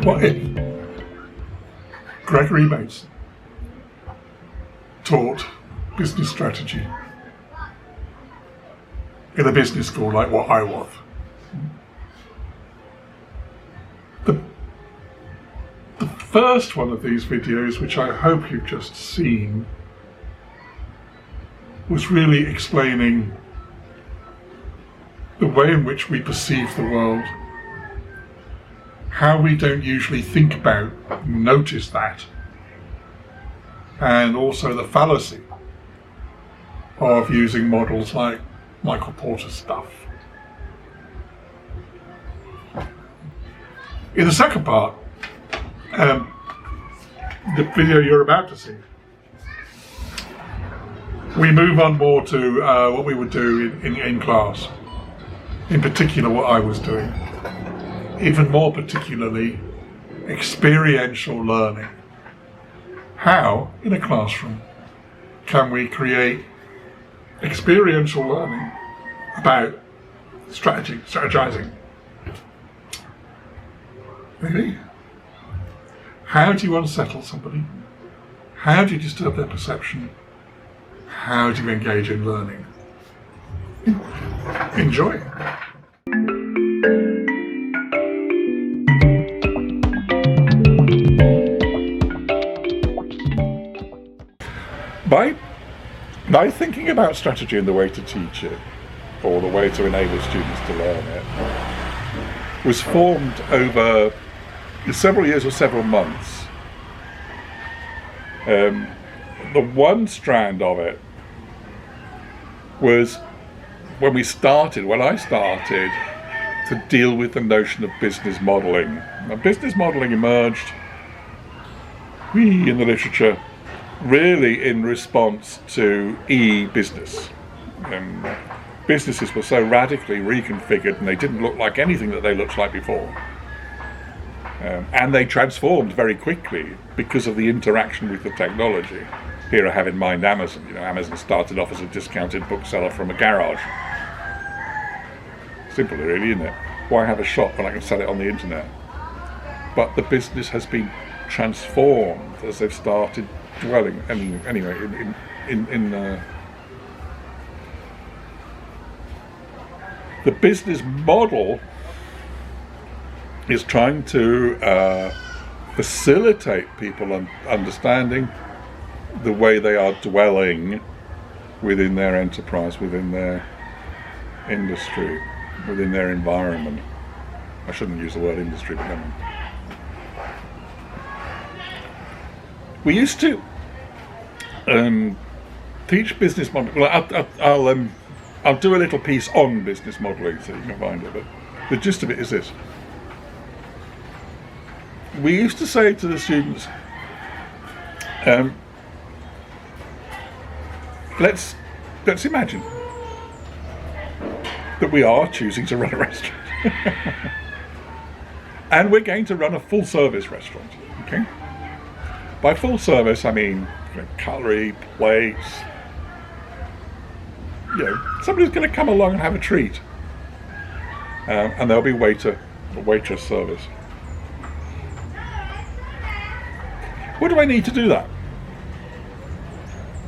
What if Gregory Bateson taught business strategy in a business school like what I was? The first one of these videos, which I hope you've just seen, was really explaining the way in which we perceive the world, how we don't usually think about, notice that, and also the fallacy of using models like Michael Porter's stuff. In the second part, the video you're about to see, we move on more to what we would do in class. In particular, what I was doing. Even more particularly, experiential learning. How, in a classroom, can we create experiential learning about strategizing? Really? How do you unsettle somebody? How do you disturb their perception? How do you engage in learning? Enjoy. By thinking about strategy and the way to teach it, or the way to enable students to learn it, was formed over several years or several months. The one strand of it was when I started to deal with the notion of business modelling. Now, business modelling emerged in the literature really in response to e-business. Businesses were so radically reconfigured and they didn't look like anything that they looked like before. And they transformed very quickly because of the interaction with the technology. Here I have in mind Amazon. Amazon started off as a discounted bookseller from a garage. Simple really, isn't it? Why have a shop when I can sell it on the internet? But the business has been transformed as they've started dwelling anyway in the business model is trying to facilitate people understanding the way they are dwelling within their enterprise, within their industry, within their environment. I shouldn't use the word industry, but never mind. We used to teach business modelling. Well, I'll do a little piece on business modelling so you can find it, but the gist of it is this. We used to say to the students, let's imagine that we are choosing to run a restaurant. And we're going to run a full service restaurant, okay? By full service, I mean cutlery, plates. Somebody's going to come along and have a treat, and there'll be waiter or waitress service. What do I need to do that?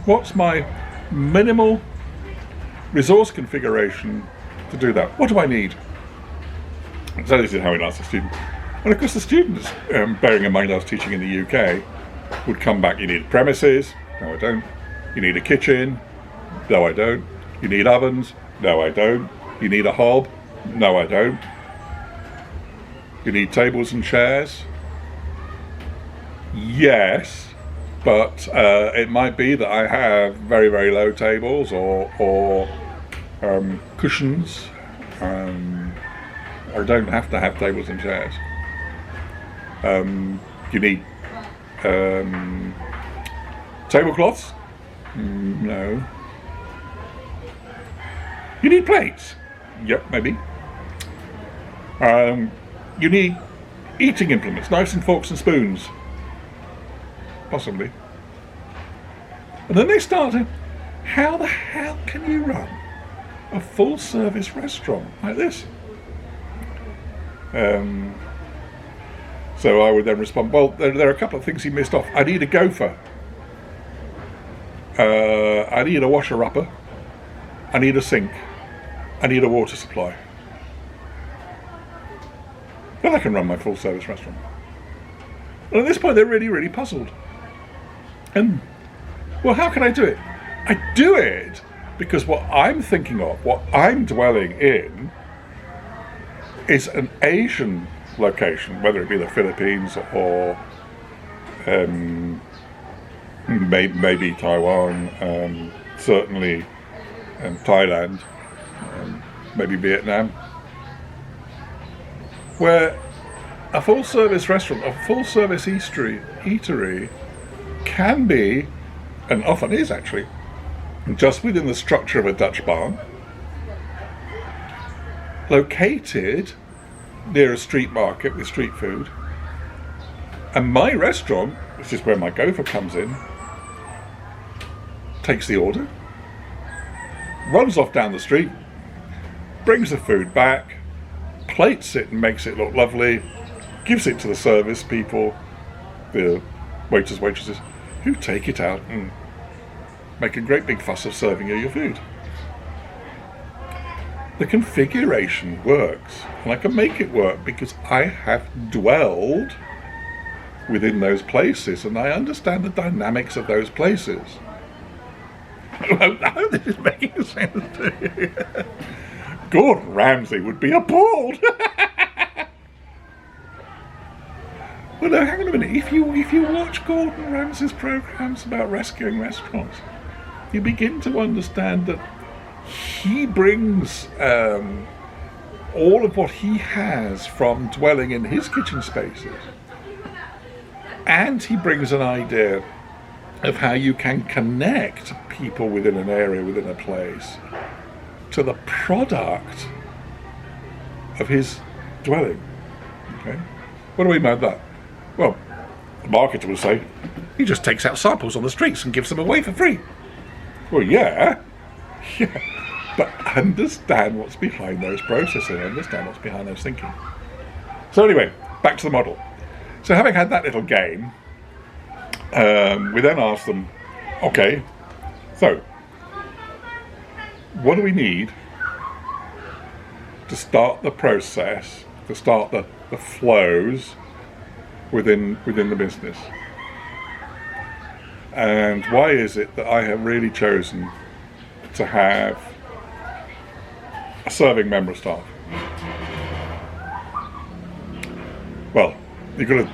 What's my minimal resource configuration to do that? What do I need? So this is how we ask the student. And of course the students, bearing in mind I was teaching in the UK, would come back, you need premises? No, I don't. You need a kitchen? No, I don't. You need ovens? No, I don't. You need a hob? No, I don't. You need tables and chairs? Yes, but it might be that I have very, very low tables or cushions. I don't have to have tables and chairs. You need tablecloths? No. You need plates? Yep, maybe. You need eating implements, knives and forks and spoons? Possibly. And then they start to, how the hell can you run a full service restaurant like this? So I would then respond, well, there are a couple of things he missed off. I need a gopher. I need a washer-upper. I need a sink. I need a water supply. Then I can run my full-service restaurant. And at this point, they're really, really puzzled. And, well, how can I do it? I do it because what I'm thinking of, what I'm dwelling in, is an Asian location, whether it be the Philippines or maybe Taiwan, certainly Thailand, maybe Vietnam, where a full-service restaurant, a full-service eatery can be, and often is actually, just within the structure of a Dutch barn, located near a street market with street food. And my restaurant, which is where my gopher comes in, takes the order, runs off down the street, brings the food back, plates it and makes it look lovely, gives it to the service people, the waiters, waitresses, who take it out and make a great big fuss of serving you your food. The configuration works, and I can make it work because I have dwelled within those places and I understand the dynamics of those places. I hope this is making sense to you. Gordon Ramsay would be appalled. Well, no, hang on a minute. If you watch Gordon Ramsay's programs about rescuing restaurants, you begin to understand that he brings all of what he has from dwelling in his kitchen spaces, and he brings an idea of how you can connect people within an area, within a place, to the product of his dwelling. Okay? What do we mean by that? Well, the marketer will say, he just takes out samples on the streets and gives them away for free. Well, yeah, but understand what's behind those processes, understand what's behind those thinking. So anyway, back to the model. So having had that little game, we then asked them, okay, so what do we need to start the process, to start the flows within the business? And why is it that I have really chosen to have a serving member of staff? Well, you've got to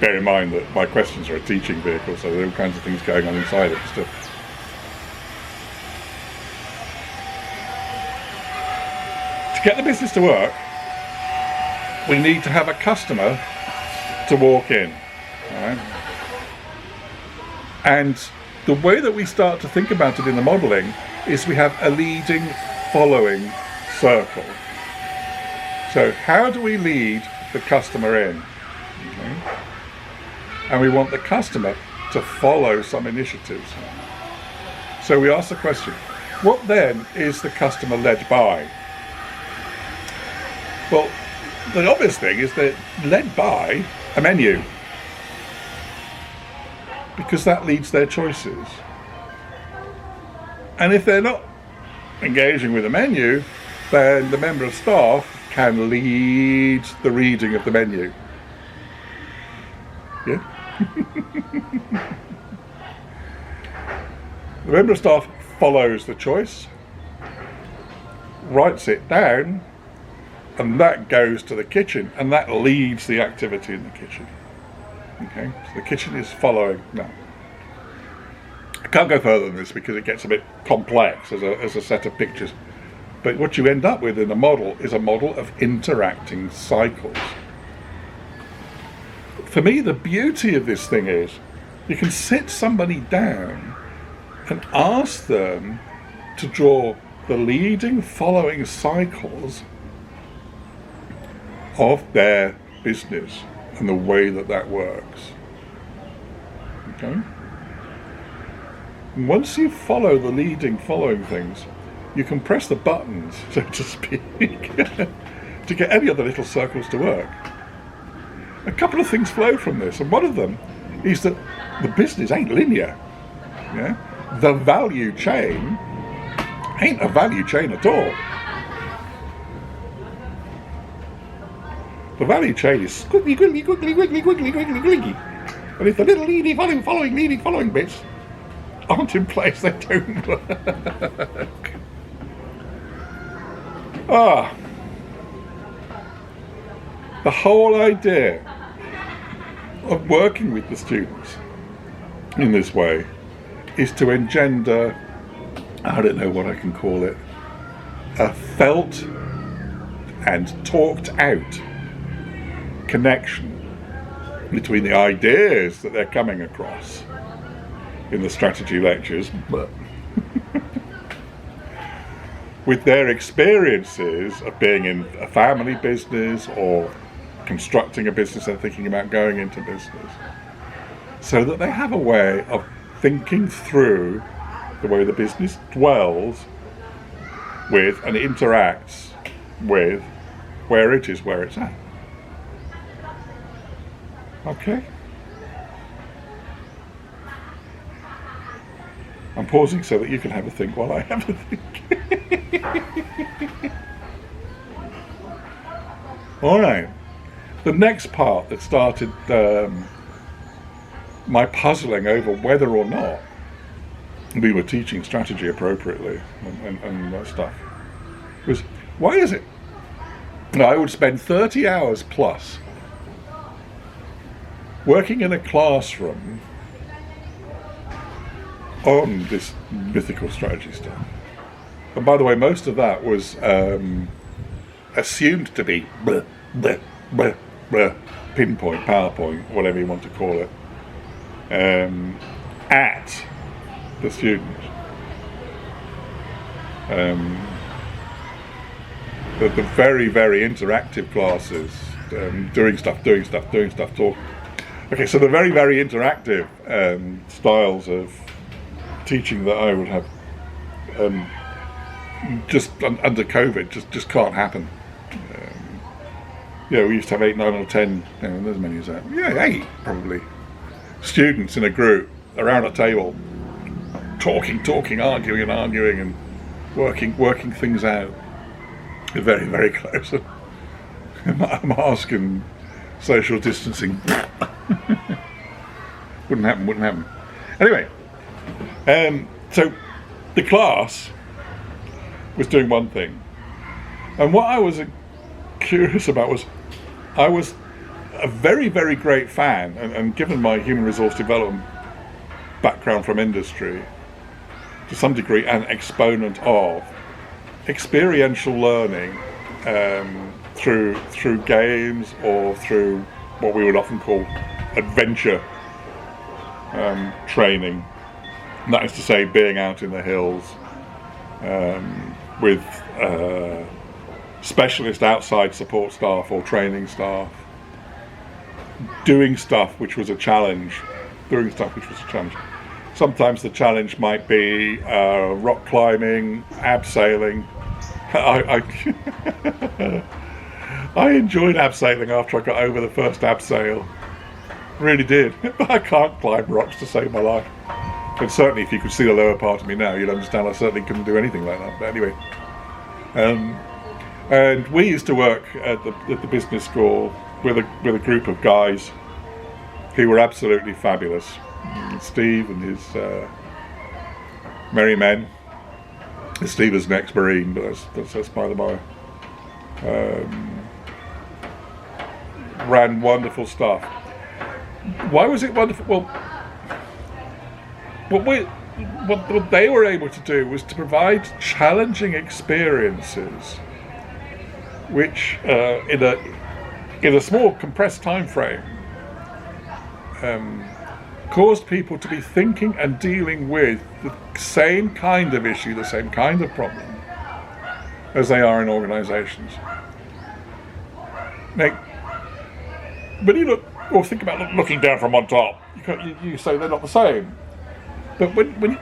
bear in mind that my questions are a teaching vehicle, so there are all kinds of things going on inside it still. To get the business to work, we need to have a customer to walk in. All right? And the way that we start to think about it in the modelling is we have a leading, following circle. So how do we lead the customer in? Okay. And we want the customer to follow some initiatives. So we ask the question, what then is the customer led by? Well, the obvious thing is they're led by a menu, because that leads their choices. And if they're not engaging with the menu, then the member of staff can lead the reading of the menu. Yeah? The member of staff follows the choice, writes it down, and that goes to the kitchen, and that leads the activity in the kitchen. Okay, so the kitchen is following. Now, I can't go further than this because it gets a bit complex as a set of pictures. But what you end up with in a model is a model of interacting cycles. For me, the beauty of this thing is you can sit somebody down and ask them to draw the leading, following cycles of their business and the way that works. Okay? And once you follow the leading, following things, you can press the buttons, so to speak, to get any other little circles to work. A couple of things flow from this, and one of them is that the business ain't linear. Yeah? The value chain ain't a value chain at all. The value chain is squiggly, wiggly, wiggly, wiggly, wiggly, wiggly, wiggly. And if the little leading, following bits aren't in place, they don't work. The whole idea of working with the students in this way is to engender, I don't know what I can call it, a felt and talked out connection between the ideas that they're coming across in the strategy lectures, but with their experiences of being in a family business or constructing a business and thinking about going into business, so that they have a way of thinking through the way the business dwells with and interacts with where it is, where it's at. Okay? I'm pausing so that you can have a think while I have a think. Alright. The next part that started my puzzling over whether or not we were teaching strategy appropriately and that stuff was, why is it I would spend 30 hours plus working in a classroom on this mythical strategy stuff? And by the way, most of that was assumed to be pinpoint, PowerPoint, whatever you want to call it, at the student. The very, very interactive classes, doing stuff, talk. Okay, so the very, very interactive styles of teaching that I would have just under COVID just can't happen. We used to have 8, 9 or 10, not as many as that. 8 probably. Students in a group around a table, talking, arguing and working things out. They're very, very close. I'm asking social distancing. Wouldn't happen. Anyway, so the class was doing one thing, and what I was curious about was, I was a very, very great fan, and given my human resource development background from industry, to some degree an exponent of experiential learning through games or through what we would often call adventure training. And that is to say, being out in the hills with specialist outside support staff or training staff, doing stuff which was a challenge. Sometimes the challenge might be rock climbing, abseiling. I enjoyed abseiling after I got over the first abseil. Really did. But I can't climb rocks to save my life. And certainly if you could see the lower part of me now, you'd understand I certainly couldn't do anything like that. But anyway. And we used to work at the business school with a group of guys who were absolutely fabulous. Steve and his merry men. Steve is an ex-Marine, but that's by the by. Ran wonderful stuff. Why was it wonderful? Well, what they were able to do was to provide challenging experiences, which in a small compressed time frame caused people to be thinking and dealing with the same kind of issue, the same kind of problem as they are in organisations. Now, when you look or think about looking down from on top, you say they're not the same. But when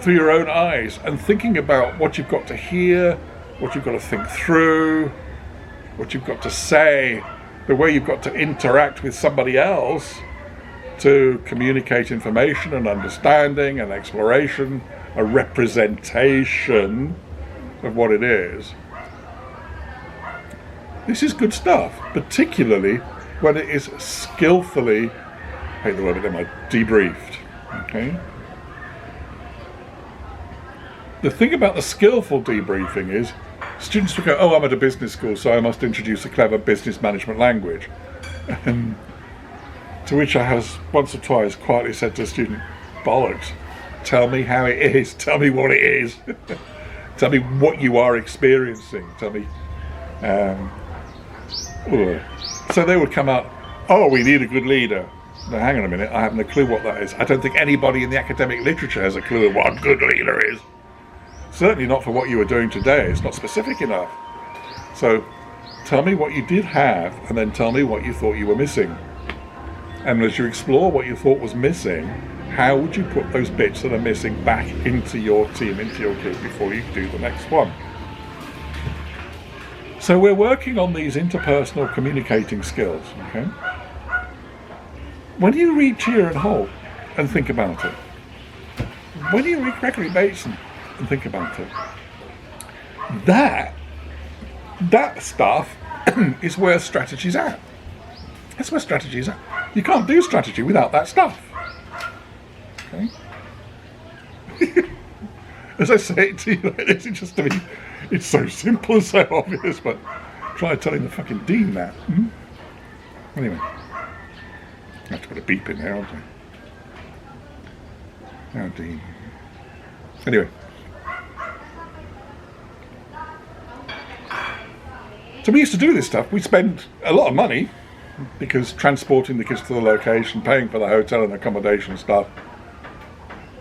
through your own eyes and thinking about what you've got to hear, what you've got to think through, what you've got to say, the way you've got to interact with somebody else to communicate information and understanding and exploration, a representation of what it is. This is good stuff, particularly when it is skillfully, I hate the word, but am I debriefed, okay? The thing about the skillful debriefing is students will go, oh, I'm at a business school, so I must introduce a clever business management language. To which I have once or twice quietly said to a student, bollocks, tell me how it is, tell me what it is, tell me what you are experiencing, tell me. So they would come out, oh, we need a good leader. Now hang on a minute, I haven't a clue what that is. I don't think anybody in the academic literature has a clue of what a good leader is. Certainly not for what you were doing today, it's not specific enough. So tell me what you did have, and then tell me what you thought you were missing. And as you explore what you thought was missing, how would you put those bits that are missing back into your team, into your group, before you do the next one? So we're working on these interpersonal communicating skills, okay? When you read Cheer and Holt and think about it, when you read Gregory Bateson and think about it, that stuff is where strategy's at. That's where strategy's at. You can't do strategy without that stuff. Okay? As I say it to you like this, it's just to me, it's so simple and so obvious, but try telling the fucking dean that. Anyway, I have to put a beep in there, haven't I? Oh, dean. Anyway. So we used to do this stuff. We spend a lot of money because transporting the kids to the location, paying for the hotel and accommodation stuff.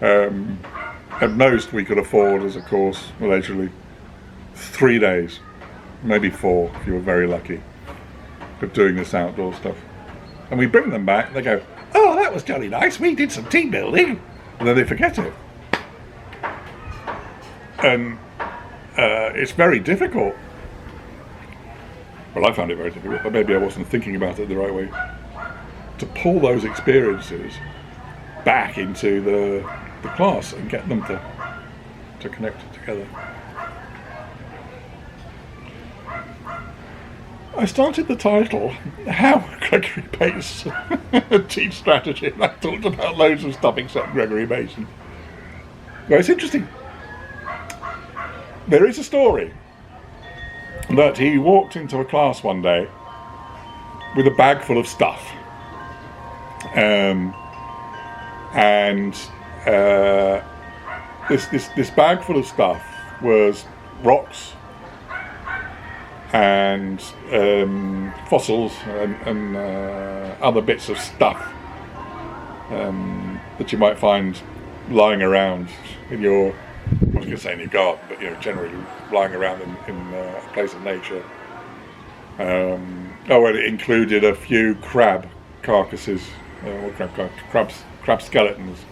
At most we could afford as a course, allegedly, 3 days, maybe 4 if you were very lucky, of doing this outdoor stuff. And we bring them back and they go, oh, that was jolly nice, we did some team building, and then they forget it. And it's very difficult. Well, I found it very difficult, but maybe I wasn't thinking about it the right way, to pull those experiences back into the class and get them to connect together. I started the title, How Gregory Bateson Teach Strategy, and I talked about loads of stuff except Gregory Bateson. Well, it's interesting. There is a story that he walked into a class one day with a bag full of stuff. This bag full of stuff was rocks and fossils and other bits of stuff that you might find lying around in your, I was going to say in your garden, but generally lying around in a place of nature. And it included a few crab carcasses, crab skeletons,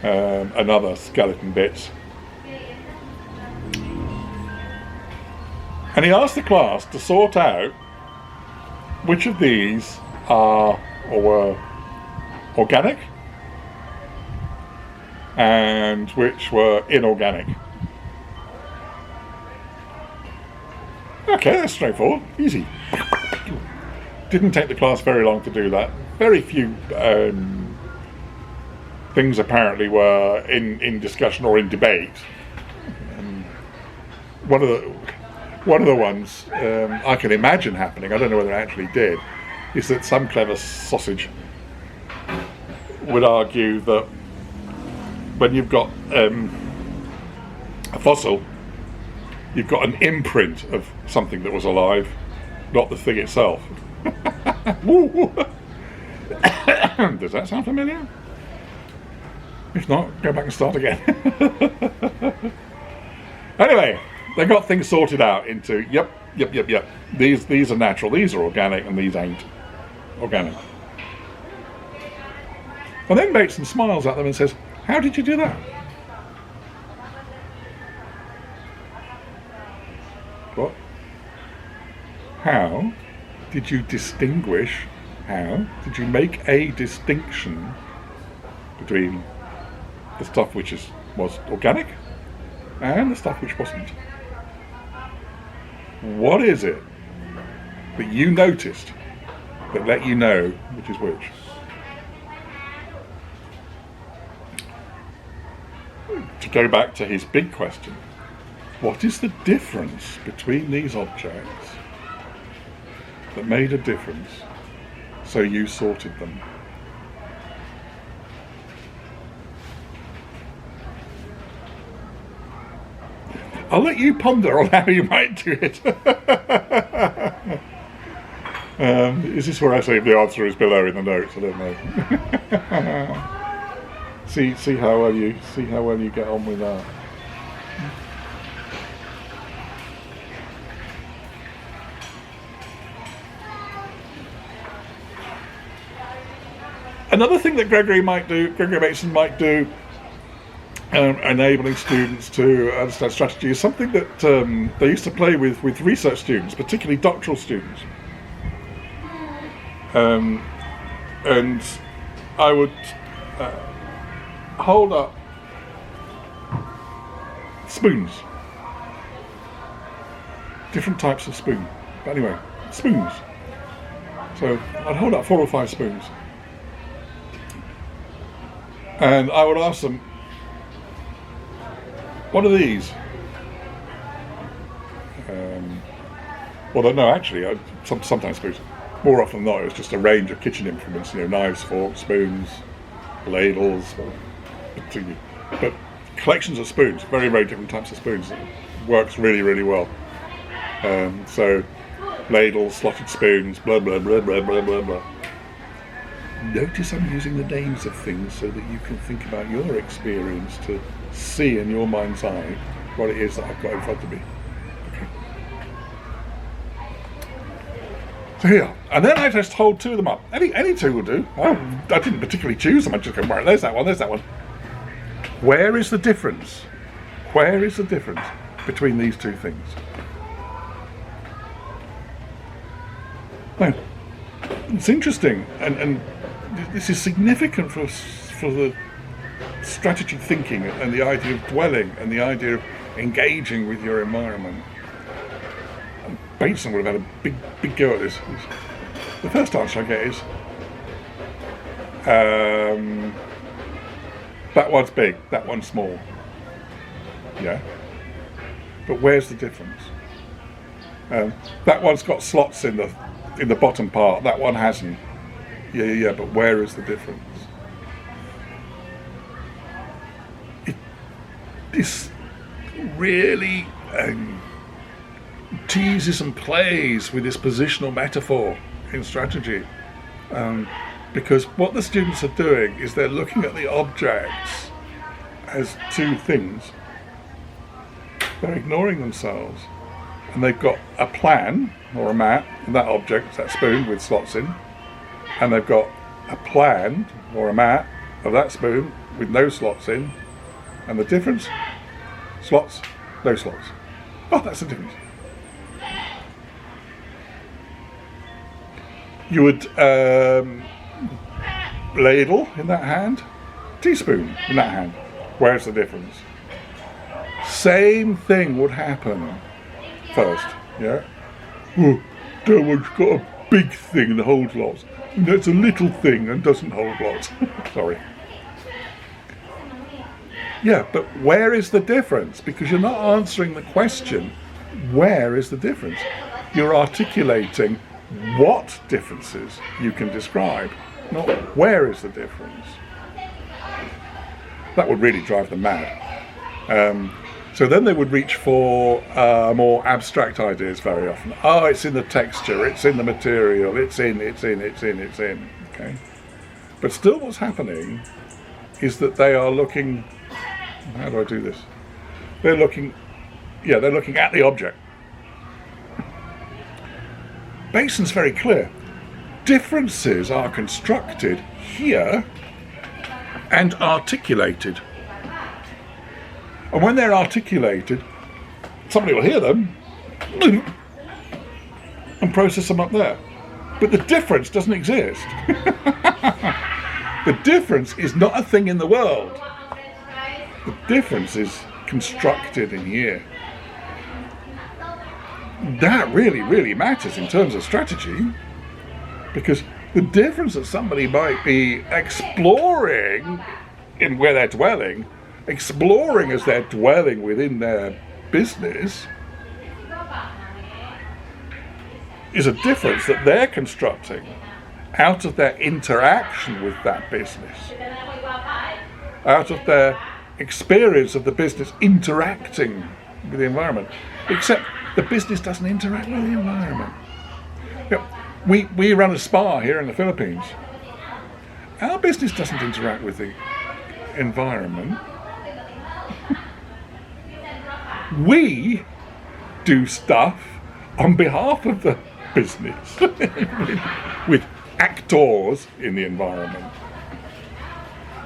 and other skeleton bits. And he asked the class to sort out which of these are or were organic and which were inorganic. Okay, that's straightforward, easy. Didn't take the class very long to do that. Very few things apparently were in discussion or in debate. One of the ones I can imagine happening, I don't know whether it actually did, is that some clever sausage would argue that when you've got a fossil, you've got an imprint of something that was alive, not the thing itself. Does that sound familiar? If not, go back and start again. Anyway, they got things sorted out into, yep. These are natural, these are organic, and these ain't organic. And then Bateson smiles at them and says, how did you do that? What? how did you distinguish, how did you make a distinction between the stuff which was organic and the stuff which wasn't? What is it that you noticed that let you know which is which? To go back to his big question, what is the difference between these objects that made a difference so you sorted them? I'll let you ponder on how you might do it. Is this where I say the answer is below in the notes? I don't know. see how well you get on with that. Another thing that Gregory Bateson might do, enabling students to understand strategy, is something that they used to play with research students, particularly doctoral students. And I would hold up spoons, different types of spoon. But anyway, spoons. So I'd hold up 4 or 5 spoons, and I would ask them, what are these? Well, no, actually, sometimes spoons. More often than not, it was just a range of kitchen implements, knives, forks, spoons, ladles, but collections of spoons, very, very different types of spoons. It works really, really well. So, ladles, slotted spoons, blah, blah, blah, blah, blah, blah, blah. Notice I'm using the names of things so that you can think about your experience to see in your mind's eye what it is that I've got in front of me. Okay. So here, and then I just hold 2 of them up. Any 2 will do. I didn't particularly choose them. I just go, right, there's that one. Where is the difference? Where is the difference between these 2 things? Now, it's interesting, and this is significant for the strategy thinking and the idea of dwelling and the idea of engaging with your environment. And Bateson would have had a big go at this. The first answer I get is, that one's big, that one's small. Yeah, but where's the difference? That one's got slots in the bottom part, that one hasn't. Yeah, but where is the difference? This really teases and plays with this positional metaphor in strategy, because what the students are doing is they're looking at the objects as 2 things. They're ignoring themselves, and they've got a plan or a map, and that object, that spoon with slots in, and they've got a plan or a map of that spoon with no slots in, and the difference, slots, no slots. Oh, that's the difference. You would ladle in that hand, teaspoon in that hand. Where's the difference? Same thing would happen first, yeah? Oh, that one's got a big thing that holds lots. And that's a little thing and doesn't hold lots. Sorry. Yeah, but where is the difference? Because you're not answering the question, where is the difference? You're articulating what differences you can describe, not where is the difference. That would really drive them mad. So then they would reach for more abstract ideas very often. Oh, it's in the texture, it's in the material, it's in. Okay. But still what's happening is that they are looking, how do I do this? They're looking at the object. Bateson's very clear. Differences are constructed here and articulated. And when they're articulated, somebody will hear them, and and process them up there. But the difference doesn't exist. The difference is not a thing in the world. The difference is constructed in here. That really, really matters in terms of strategy, because the difference that somebody might be exploring in where they're dwelling, exploring as they're dwelling within their business, is a difference that they're constructing out of their interaction with that business, out of their experience of the business interacting with the environment. Except the business doesn't interact with the environment. We run a spa here in the Philippines. Our business doesn't interact with the environment. We do stuff on behalf of the business with actors in the environment.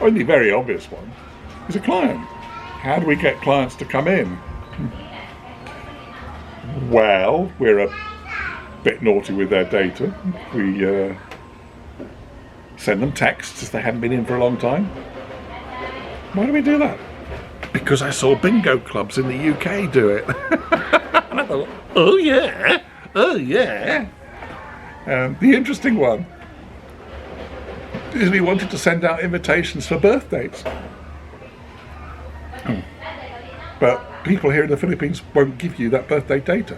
Only very obvious one is a client. How do we get clients to come in? Well, we're a bit naughty with their data. We send them texts if they hadn't been in for a long time. Why do we do that? Because I saw bingo clubs in the UK do it. And I thought, oh yeah. The interesting one is we wanted to send out invitations for birthdays. But people here in the Philippines won't give you that birthday data,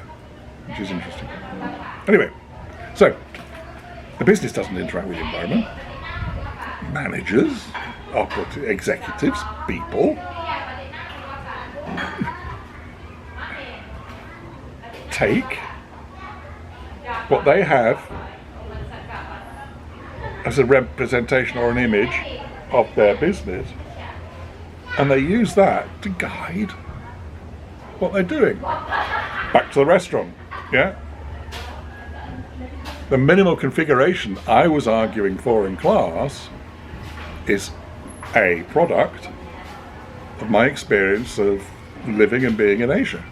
which is interesting. Anyway, so the business doesn't interact with the environment. Managers, operative executives, people take what they have as a representation or an image of their business, and they use that to guide what they're doing. Back to the restaurant, yeah? The minimal configuration I was arguing for in class is a product of my experience of living and being in Asia.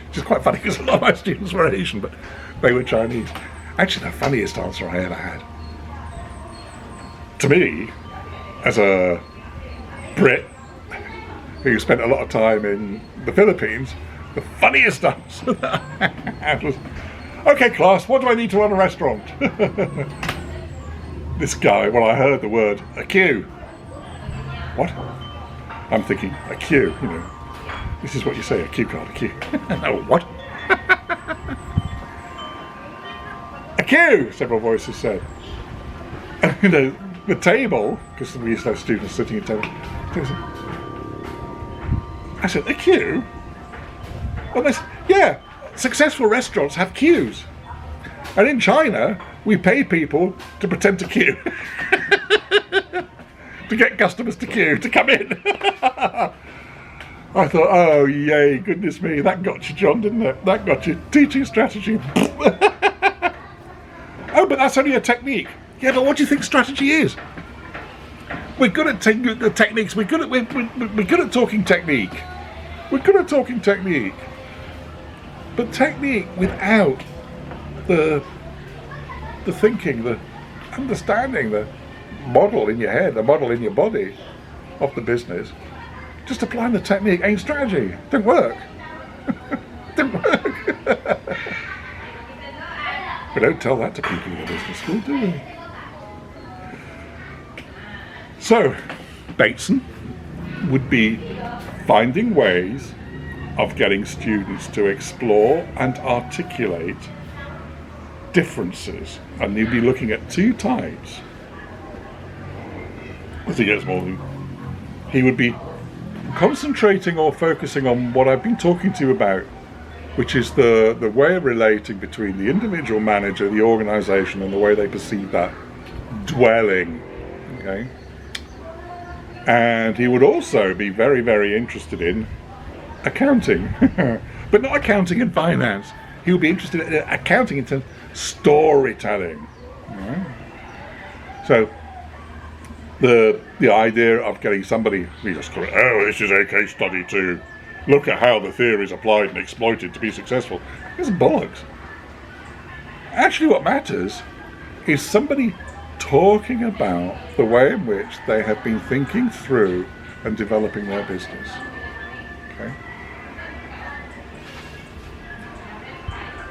Which is quite funny because a lot of my students were Asian, but they were Chinese. Actually, the funniest answer I ever had. To me, as a Brit who spent a lot of time in the Philippines, the funniest answer that I had was, okay class, what do I need to run a restaurant? This guy, when I heard the word, a queue. What? I'm thinking, a queue, you know. This is what you say, a queue card, a queue. Oh, what? A queue, several voices said. You know, the table, because we used to have students sitting at tables. I said, a queue? Well, they said, yeah, successful restaurants have queues. And in China, we pay people to pretend to queue. To get customers to queue, to come in. I thought, oh, yay, goodness me, that got you, John, didn't it? That got you. Teaching strategy. Oh, but that's only a technique. Yeah, but what do you think strategy is? We're good at the techniques. We're good at talking technique. We're good at talking technique. But technique without the thinking, the understanding, the model in your head, the model in your body of the business, just applying the technique ain't strategy. Don't work. Don't work. We don't tell that to people in the business school, do we? So, Bateson would be finding ways of getting students to explore and articulate differences, and you'd be looking at two types. As he gets more, he would be concentrating or focusing on what I've been talking to you about, which is the way of relating between the individual manager, the organisation, and the way they perceive that dwelling. Okay. And he would also be very, very interested in accounting, but not accounting and finance. He would be interested in accounting in terms of storytelling. Yeah. So the idea of getting somebody, we just call it, oh, this is a case study to look at how the theory is applied and exploited to be successful, is bollocks. Actually, what matters is somebody talking about the way in which they have been thinking through and developing their business. Okay.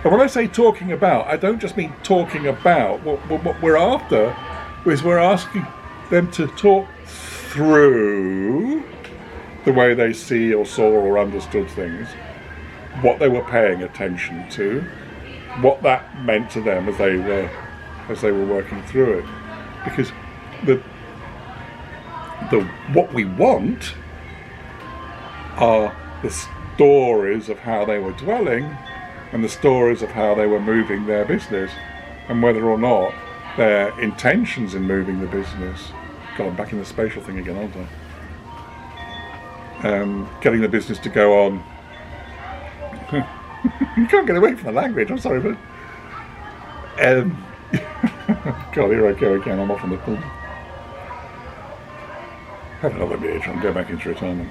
And when I say talking about, I don't just mean talking about. What we're after is we're asking them to talk through the way they see or saw or understood things, what they were paying attention to, what that meant to them as they were working through it. Because the what we want are the stories of how they were dwelling and the stories of how they were moving their business, and whether or not their intentions in moving the business. God, I'm back in the spatial thing again, aren't I? Getting the business to go on. You can't get away from the language, I'm sorry, but God, here I go again, I'm off on the pool. Have another beer, and go back into retirement.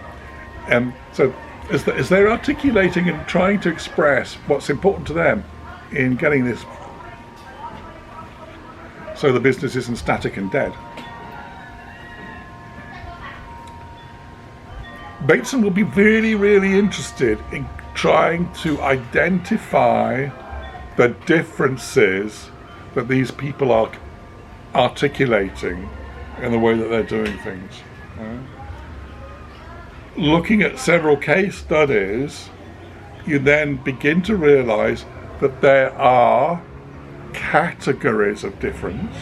So as they're articulating and trying to express what's important to them in getting this so the business isn't static and dead, Bateson will be really, really interested in trying to identify the differences that these people are articulating in the way that they're doing things. Looking at several case studies, you then begin to realize that there are categories of difference.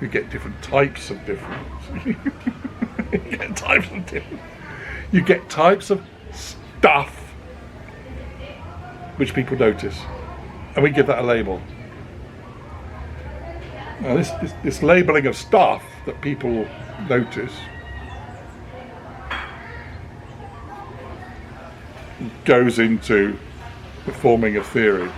You get different types of difference. You get types of difference. You get types of stuff which people notice, and we give that a label. Now this labeling of stuff that people notice goes into the forming of theory.